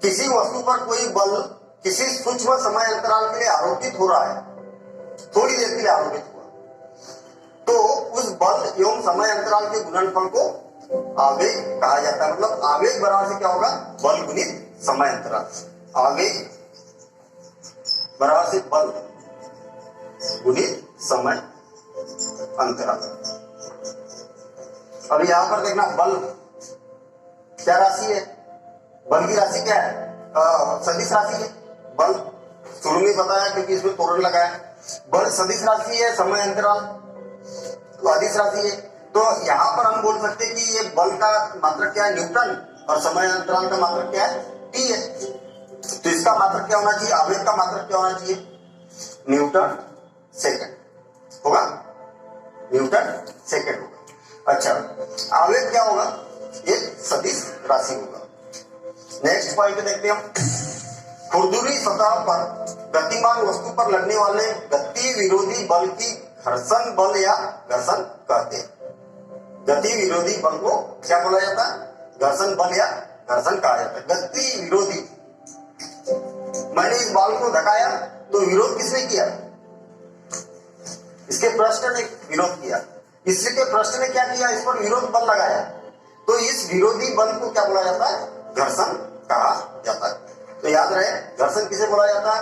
किसी वस्तु पर कोई बल किसी सूक्ष्म समय अंतराल के लिए आरोपित हो रहा है, थोड़ी देर के लिए आरोपित हुआ, तो उस बल एवं समय अंतराल के गुणनफल को आवेग कहा जाता है। मतलब आवेग बराबर से क्या होगा, बल गुणित समय अंतराल। आवेग बराबर से बल गुणित समय अंतराल। अब यहां पर देखना, बल क्या राशि है, बल की राशि क्या है, सदिश राशि है। बल शुरू में बताया क्योंकि इसमें तोरण लगा है। बल सदिश राशि है, समय अंतराल तो अदिश राशि है। तो यहाँ पर हम बोल सकते हैं कि ये बल का मात्रक क्या है, न्यूटन, और समय अंतराल का मात्रक क्या है, टी है। तो इसका मात्रक क्या होना चाहिए, आवेग का मात्रक क्या होना चाहिए, न्यूटन सेकंड होगा, न्यूटन सेकंड होगा। अच्छा, आवेग क्या होगा, एक सदिश राशि होगा। नेक्स्ट पॉइंट देखते हैं हम। खुरदुरी सतह पर गतिमान वस्तु पर लगने वाले गति विरोधी बल की घर्षण बल या घर्षण कहते हैं। गति विरोधी बल को क्या बोला जाता है, घर्षण बल या घर्षण कहा जाता है। गति विरोधी, मैंने इस बॉल को धकाया तो विरोध किसने किया, इसके पृष्ठ ने विरोध किया, इसके पृष्ठ ने क्या किया, इस पर विरोध बल लगाया, तो इस विरोधी बल को क्या बोला जाता है, घर्षण कहा जाता है। तो याद रहे, घर्षण किसे बोला जाता है,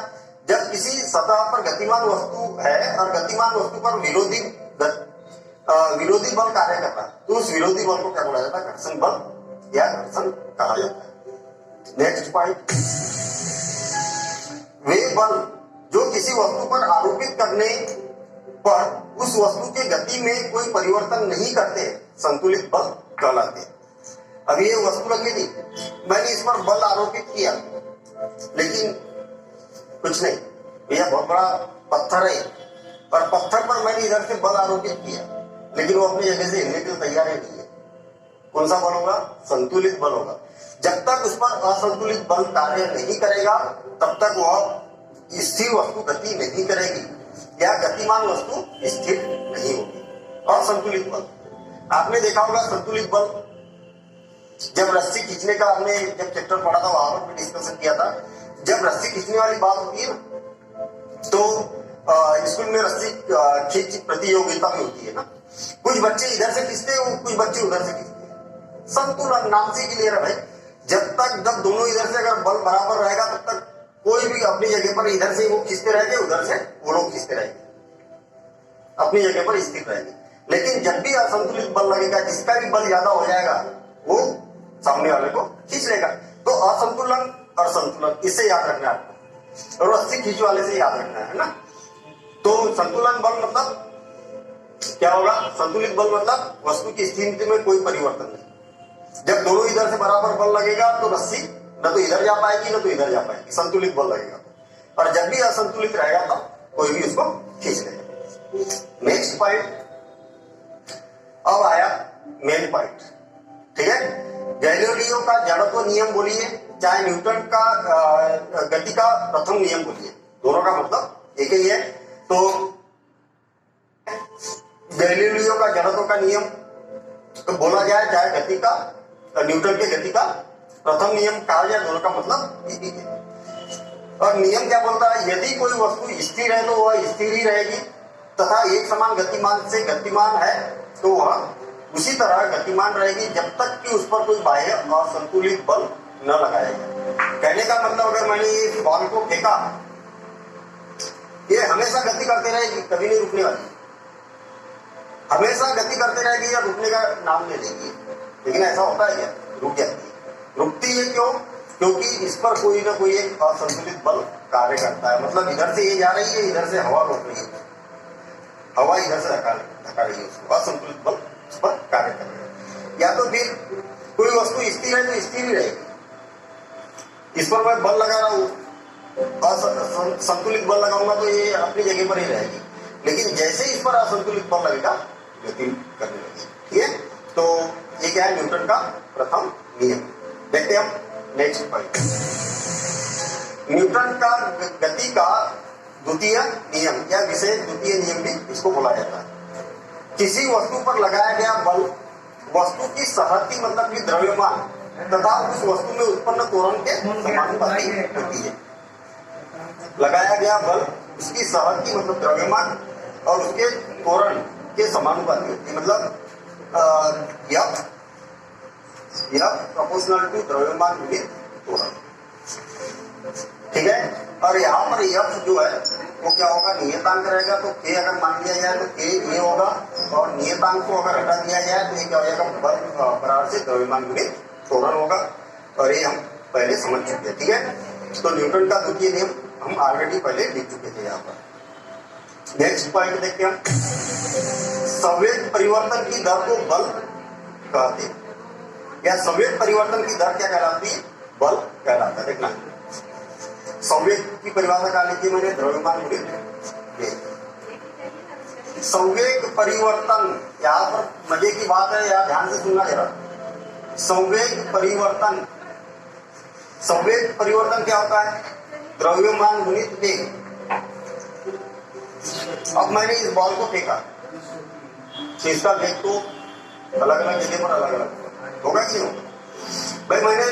जब किसी सतह पर गतिमान वस्तु है और गतिमान वस्तु पर विरोधी बल कार्य करता है, तो उस विरोधी बल को क्या बोला जाता है, घर्षण बल या घर्षण कहा जाता है। नेक्स्ट पॉइंट, वे बल जो किसी वस्तु पर आरोपित करने पर उस वस्तु की गति में कोई परिवर्तन नहीं करते, संतुलित बल कहलाते हैं। अब ये वस्तु लगी थी, मैंने इस पर बल आरोपित किया, लेकिन कुछ नहीं, यह बहुत बड़ा पत्थर है और पत्थर पर मैंने इधर से बल आरोपित किया, लेकिन वो अपनी जगह से हिलने के लिए तैयार नहीं है। कौन सा बल होगा, संतुलित बल होगा। जब तक उस पर असंतुलित बल कार्य नहीं करेगा, तब तक वह स्थिर वस्तु गति नहीं करेगी या गतिमान वस्तु स्थिर नहीं होगी। असंतुलित बल, आपने देखा होगा संतुलित बल, जब रस्सी खींचने का हमने जब चैप्टर पढ़ा था वहां पर डिस्कशन किया था। जब रस्सी खींचने वाली बात होती है तो स्कूल में रस्सी खींच प्रतियोगिता में होती है ना, कुछ बच्चे इधर से खींचते हैं, कुछ बच्चे उधर से खींचते हैं। संतुलन नाम से क्लियर है भाई, जब दोनों इधर से अगर बल बराबर रहेगा तब तक कोई भी अपनी जगह पर इधर से वो खींचते रहेंगे, उधर से वो लोग खींचते रहेंगे, अपनी जगह पर स्थिर रहेंगे। लेकिन जब भी असंतुलित बल लगेगा, जिसका भी बल ज्यादा हो जाएगा वो सामने वाले को खींच लेगा। तो असंतुलन और संतुलन, इससे याद रखना है आपको, और रस्सी खींच वाले से याद रखना है ना। तो संतुलन बल मतलब क्या होगा, संतुलित बल मतलब वस्तु की स्थिति में कोई परिवर्तन नहीं। जब दोनों इधर से बराबर बल लगेगा तो रस्सी न तो इधर जा पाएगी न तो इधर जा पाएगी, संतुलित बल लगेगा। और जब भी असंतुलित रहेगा तो कोई भी उसको खींच लेगा। नेक्स्ट पॉइंट, अब आया मेन पॉइंट, ठीक है। गैलीलियो का जड़त्व नियम बोलिए, चाहे न्यूटन का गति का प्रथम नियम बोलिए, दोनों का मतलब एक ही है। तो गैलीलियो का जड़त्व का नियम तो बोला जाए, चाहे गति का न्यूटन के गति का प्रथम नियम कहा जाए, दोनों का मतलब एक ही है। और नियम क्या बोलता है, यदि कोई वस्तु स्थिर है तो वह स्थिर ही रहेगी, तथा एक समान गतिमान से गतिमान है तो वह उसी तरह गतिमान रहेगी जब तक कि उस पर कोई बाह्य असंतुलित बल न लगाएगा। कहने का मतलब, अगर मैंने ये बॉल को फेंका, ये हमेशा गति करते रहेगी, कभी नहीं रुकने वाली, हमेशा गति करते रहेगी या रुकने का नाम ले लेगी। लेकिन ऐसा होता है क्या, रुक जाती है। रुकती है क्यों, क्योंकि इस पर कोई ना कोई एक असंतुलित बल कार्य करता है। मतलब इधर से ये जा रही है, इधर से हवा रोक रही है, हवा इधर से धका रही है, उसको असंतुलित बल उस पर कार्य कर रहे हैं। या तो फिर कोई वस्तु स्थिर है तो स्थिर ही रहेगी, इस पर मैं बल लगा रहा हूं, संतुलित बल लगाऊंगा तो ये अपनी जगह पर ही रहेगी। लेकिन जैसे इस पर असंतुलित बल लगेगा, गति करने लगेगी। ठीक है, तो ये क्या है, न्यूटन का प्रथम नियम। देखते हैं हम नेक्स्ट पॉइंट, न्यूटन का गति का द्वितीय नियम या विशेष द्वितीय नियम भी इसको बोला जाता है। किसी वस्तु पर लगाया गया बल वस्तु की सहती मतलब कि द्रव्यमान तथा उस वस्तु में उत्पन्न त्वरण के समानुपाती होती है। लगाया गया बल उसकी सहज की मतलब द्रव्यमान और उसके त्वरण के समानुपाती होती है। मतलब यह प्रोपोर्शनल टू द्रव्यमान गुणित त्वरण। ठीक है। और यहाँ पर यह जो है वो क्या होगा, नियतांक रहेगा। तो के अगर मान लिया जाए तो के ये होगा, और नियतांक को अगर हटा दिया जाए तो ये क्या हो जाएगा, बल बराबर से द्रव्यमान गुणित त्वरण होगा। और ये हम पहले समझ चुके हैं। ठीक है। तो न्यूटन का द्वितीय नियम हम ऑलरेडी पहले लिख चुके थे। यहाँ पर नेक्स्ट पॉइंट देखते हैं, संवेग परिवर्तन की दर को बल कहते हैं, या संवेग परिवर्तन की दर क्या कहलाती है, बल कहलाता है। देखना, संवेग की परिभाषा क्या लिखी मैंने, द्रव्यमान गुणित वेग। संवेग परिवर्तन, यहाँ पर मजे की बात है, यहाँ ध्यान से सुनना जरा। संवेग परिवर्तन, संवेग परिवर्तन क्या होता है, द्रव्यमान गुणित वेग। अब मैंने इस बॉल को फेंका तो इसका वेग तो अलग अलग जगह पर अलग अलग होगा कि नहीं? भाई मैंने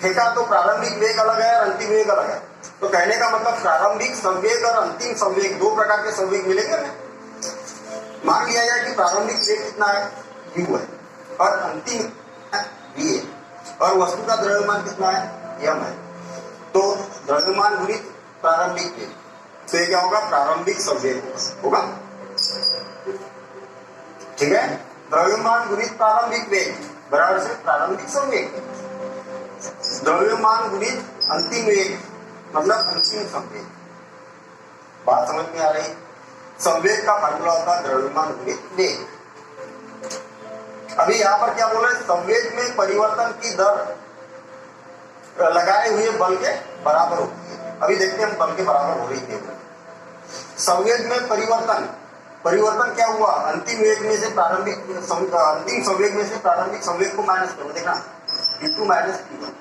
फेंका तो प्रारंभिक वेग अलग है और अंतिम वेग अलग है। तो कहने का मतलब प्रारंभिक संवेग और अंतिम संवेग दो प्रकार के संवेग मिलेंगे ना। मान लिया जाए कि प्रारंभिक वेग कितना है, u है, और अंतिम v है, और वस्तु का द्रव्यमान कितना है, m है। तो द्रव्यमान गुणित प्रारंभिक वेग, तो ये क्या होगा, प्रारंभिक संवेग होगा। ठीक है। द्रव्यमान गुणित प्रारंभिक वेग बराबर से प्रारंभिक संवेग, द्रव्यमान गुणित अंतिम वेग मतलब अंतिम संवेग। बात समझ में आ रही? संवेग का फार्मूला होता है द्रव्यमान गुणित वेग। अभी यहाँ पर क्या बोल रहे हैं, संवेग में परिवर्तन की दर लगाए हुए बल के बराबर होती है। अभी देखते हैं हम बल के बराबर हो रही है। संवेग में परिवर्तन, परिवर्तन क्या हुआ, अंतिम वेग में से प्रारंभिक अंतिम संवेग में से प्रारंभिक संवेग को माइनस करो। देखना, P2 माइनस P1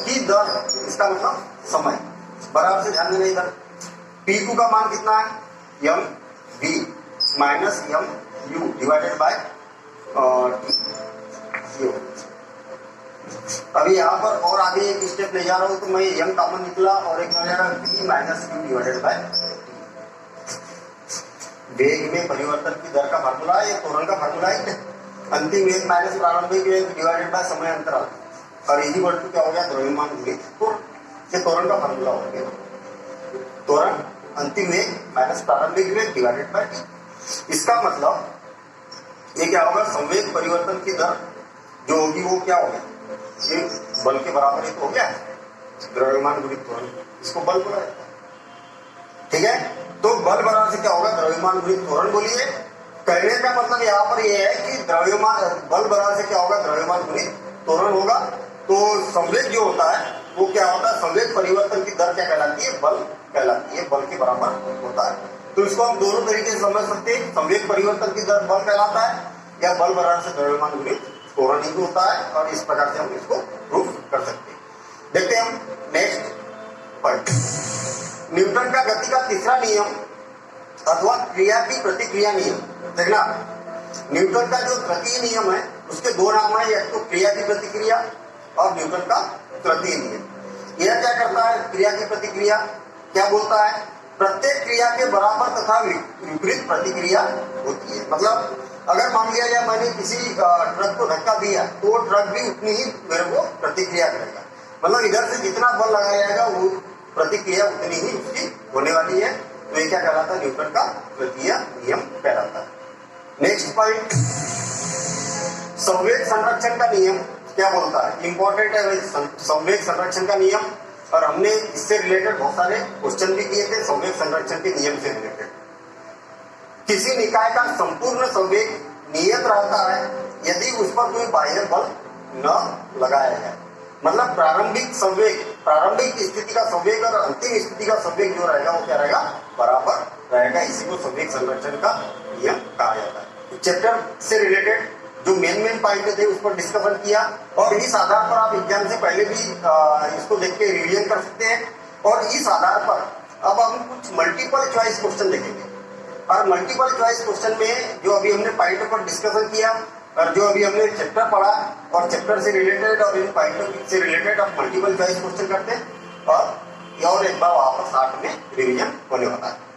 की दर, इसका मतलब समय बराबर से, ध्यान देना इधर। P2 का मान कितना है, m v minus m u divided by t। अभी यहाँ पर और आगे एक स्टेप ले जा रहा हूँ, तो मैं m कॉमन निकला और एक हो जाएगा v minus u divided by t। वेग में परिवर्तन की दर का फार्मूला है, ये त्वरण का फार्मूला है। अंतिम वेग माइनस प्रारंभिक वेग डिवाइडेड बाय समय अंतराल, और इसी वर्ड क्या हो गया, द्रव्यमान गुणित त्वरण। ये त्वरण का फार्मूला हो गया, त्वरण अंतिम वेग माइनस प्रारंभिक वेग डिवाइडेड बाय टी। इसका मतलब ये क्या होगा, संवेग परिवर्तन की दर जो होगी वो क्या होगी, ये बल के बराबर ही तो हो गया, द्रव्यमान गुणित त्वरण, इसको बल बोला जाता है। ठीक है। तो बल बराबर से क्या होगा, द्रव्यमान गुणित त्वरण। बोलिए, कहने का मतलब यहाँ पर ये है कि द्रव्यमान, बल बराबर से क्या होगा, द्रव्यमान गुणित त्वरण होगा। तो संवेग जो होता है वो क्या होता है, संवेग परिवर्तन की दर क्या कहलाती है, बल कहलाती है, बल के बराबर होता है। तो इसको हम दोनों तरीके से समझ सकते हैं, संवेग परिवर्तन की दर बल कहलाता है, या बल बराबर से द्रव्यमान गुणित त्वरण ही होता है। और इस प्रकार से हम इसको प्रूफ कर सकते हैं। देखते हैं हम नेक्स्ट पॉइंट, न्यूटन का गति का तीसरा नियम अथवा क्रिया की प्रतिक्रिया नियम। देखना, न्यूटन का जो तृतीय नियम है उसके दो नाम है, एक तो क्रिया की प्रतिक्रिया और न्यूटन का तृतीय नियम। यह क्या करता है, क्रिया की प्रतिक्रिया क्या बोलता है, प्रत्येक क्रिया के बराबर तथा विपरीत प्रतिक्रिया होती है। मतलब अगर मान लिया जाए मैंने किसी ट्रक को धक्का दिया तो वो ट्रक भी उतनी ही मेरे को प्रतिक्रिया करेगा। मतलब इधर से जितना बल लगाया जाएगा वो प्रतिक्रिया उतनी ही उसकी होने वाली है। तो ये क्या कहलाता है, न्यूटन का तृतीय नियम कहलाता है। नेक्स्ट पॉइंट, संवेग संरक्षण का नियम क्या बोलता है, इंपॉर्टेंट है संवेग संरक्षण का नियम। और हमने इससे रिलेटेड बहुत सारे क्वेश्चन भी किए थे, संवेग संरक्षण के नियम से रिलेटेड। किसी निकाय का संपूर्ण संवेग नियत रहता है यदि उस पर कोई बाह्य बल न लगाया जाए। मतलब प्रारंभिक संवेग, प्रारंभिक स्थिति का संवेग और अंतिम स्थिति का संवेग जो रहेगा वो क्या रहेगा, बराबर रहेगा। इसी को संवेग संरक्षण का नियम कहा जाता है। चैप्टर से रिलेटेड जो मेन पॉइंट थे उस पर डिस्कशन किया, और इस आधार पर आप एग्जाम से पहले भी इसको देख के रिवीजन कर सकते हैं। और इस आधार पर अब हम कुछ मल्टीपल चॉइस क्वेश्चन देखेंगे। और मल्टीपल चॉइस क्वेश्चन में जो अभी हमने पॉइंट पर डिस्कशन किया, और जो अभी हमने चैप्टर पढ़ा और चैप्टर से रिलेटेड और इन पॉइंट से रिलेटेड आप मल्टीपल चॉइस क्वेश्चन करते हैं और एक बार वापस 8 में रिवीजन होने वाला है।